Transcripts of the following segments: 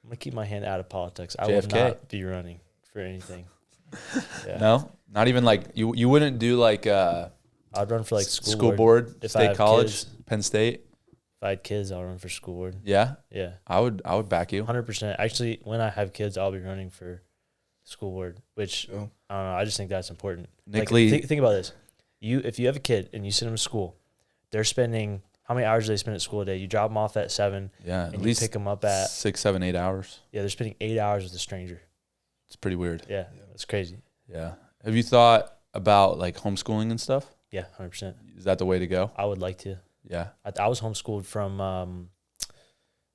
I'm gonna keep my hand out of politics. I JFK. will not be running for anything. Yeah. No, not even like you wouldn't do like I'd run for like school board, if I state have college, kids. Penn State. If I had kids, I'll run for school board. Yeah, Yeah, I would back you. 100%. Actually, when I have kids, I'll be running for school board, which I don't know. I just think that's important. Like, think about this. If you have a kid and you send them to school, they're spending, how many hours do they spend at school a day? You drop them off at 7. Yeah, and at least you pick them up at 6, 7, 8 hours. Yeah, they're spending 8 hours with a stranger. It's pretty weird. Yeah, it's crazy. Yeah. Have you thought about like homeschooling and stuff? Yeah, 100%. Is that the way to go? I would like to. Yeah. I was homeschooled from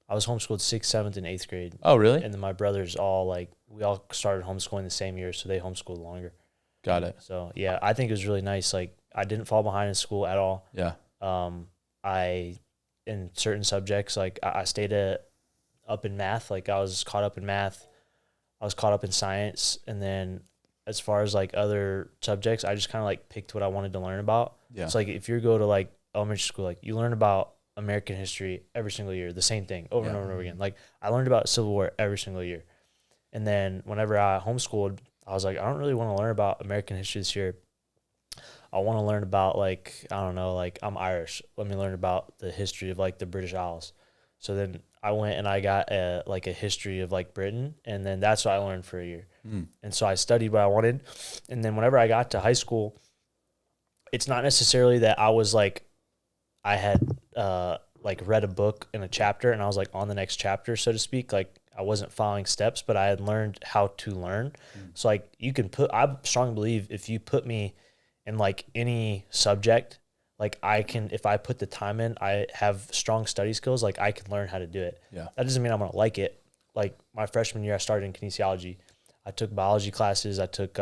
I was homeschooled 6th, 7th, and 8th grade. Oh, really? And then my brothers we all started homeschooling the same year, so they homeschooled longer. Got it. So yeah, I think it was really nice. Like, I didn't fall behind in school at all. Yeah. I in certain subjects, like I stayed up in math. Like, I was caught up in math. I was caught up in science, and then as far as like other subjects, I just kind of like picked what I wanted to learn about. Yeah. So like if you go to like elementary school, like you learn about American history every single year, the same thing over and over and over again. Like, I learned about Civil War every single year. And then whenever I homeschooled, I was like, I don't really want to learn about American history this year. I want to learn about, like, I don't know, like, I'm Irish. Let me learn about the history of like the British Isles. So then I went and I got a history of like Britain, and then that's what I learned for a year. And so I studied what I wanted. And then whenever I got to high school, it's not necessarily that I was like, I had like read a book in a chapter and I was like on the next chapter, so to speak. Like, I wasn't following steps, but I had learned how to learn. So like, I strongly believe if you put me in like any subject, like I can, if I put the time in, I have strong study skills, like I can learn how to do it. Yeah. That doesn't mean I'm going to like it. Like, my freshman year, I started in kinesiology. I took biology classes. I took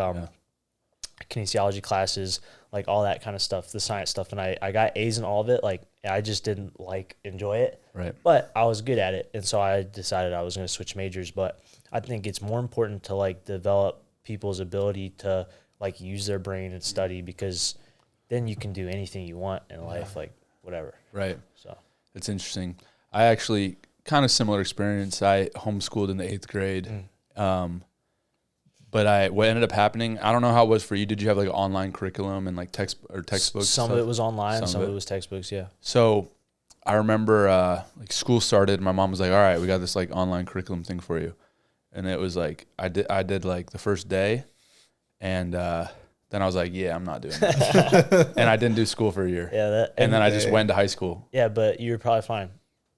kinesiology classes, like all that kind of stuff, the science stuff. And I got A's in all of it. Like, I just didn't enjoy it. Right. But I was good at it. And so I decided I was going to switch majors. But I think it's more important to like develop people's ability to like use their brain and study, because then you can do anything you want in life, like whatever. Right. So it's interesting. I actually kind of similar experience. I homeschooled in the 8th grade. But what ended up happening, I don't know how it was for you. Did you have like an online curriculum and like textbooks? Some of it was online, some of it was textbooks, yeah. So I remember like school started and my mom was like, all right, we got this like online curriculum thing for you. And it was like, I did like the first day, and then I was like, yeah, I'm not doing that. And I didn't do school for a year. Yeah. And then I just went to high school. Yeah, but you were probably fine.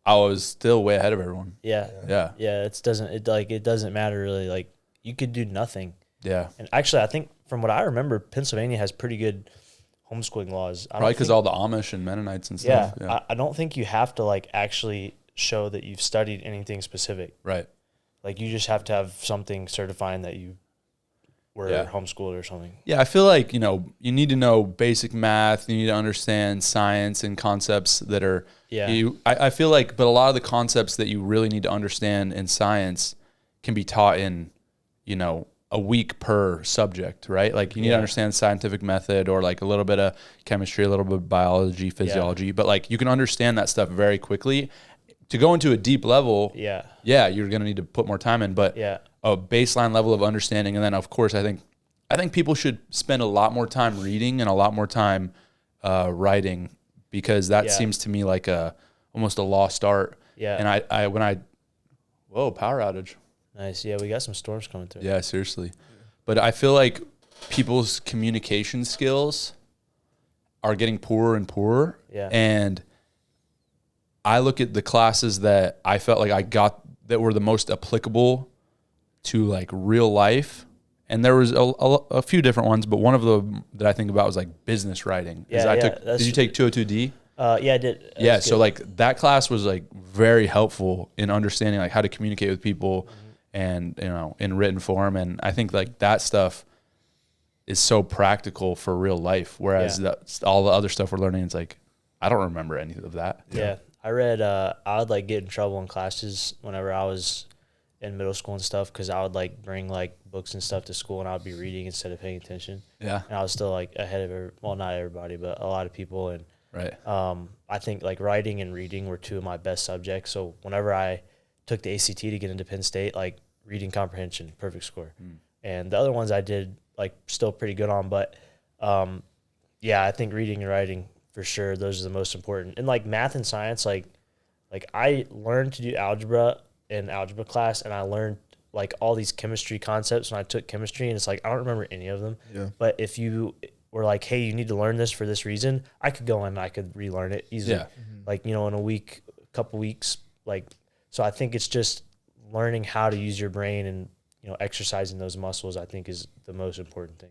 I was still way ahead of everyone. Yeah. Yeah. Yeah, it doesn't matter really. Like, you could do nothing. Yeah. And actually, I think from what I remember, Pennsylvania has pretty good homeschooling laws. Probably because all the Amish and Mennonites and stuff. Yeah. I don't think you have to like actually show that you've studied anything specific. Right. Like, you just have to have something certifying that you were homeschooled or something. Yeah, I feel like, you need to know basic math. You need to understand science and concepts that are, I feel like, but a lot of the concepts that you really need to understand in science can be taught in, a week per subject, right? Like, you need to understand scientific method, or like a little bit of chemistry, a little bit of biology, physiology, but like you can understand that stuff very quickly. To go into a deep level, you're going to need to put more time in, but a baseline level of understanding. And then of course, I think people should spend a lot more time reading and a lot more time writing, because that seems to me like almost a lost art. Yeah. And whoa, power outage. Nice. Yeah, we got some storms coming through. Yeah, seriously. But I feel like people's communication skills are getting poorer and poorer. Yeah. And I look at the classes that I felt like I got that were the most applicable to like real life. And there was a few different ones, but one of them that I think about was like business writing. Did you take 202D? Yeah, I did. Yeah, so like that class was like very helpful in understanding like how to communicate with people, and in written form. And I think like that stuff is so practical for real life, whereas all the other stuff we're learning, it's like I don't remember any of that. Yeah. I read I would like get in trouble in classes whenever I was in middle school and stuff, because I would like bring like books and stuff to school and I would be reading instead of paying attention. Yeah. And I was still like ahead of not everybody, but a lot of people. And I think like writing and reading were two of my best subjects. So whenever I took the ACT to get into Penn State, like reading comprehension, perfect score. And the other ones I did like still pretty good on, but yeah, I think reading and writing for sure, those are the most important. And like math and science, like I learned to do algebra in algebra class, and I learned like all these chemistry concepts when I took chemistry, and it's like I don't remember any of them. Yeah. But if you were like, hey, you need to learn this for this reason, I could go in and I could relearn it easily. Yeah. Like, you know, in a week, couple weeks, like, so I think it's just learning how to use your brain and, you know, exercising those muscles, I think is the most important thing.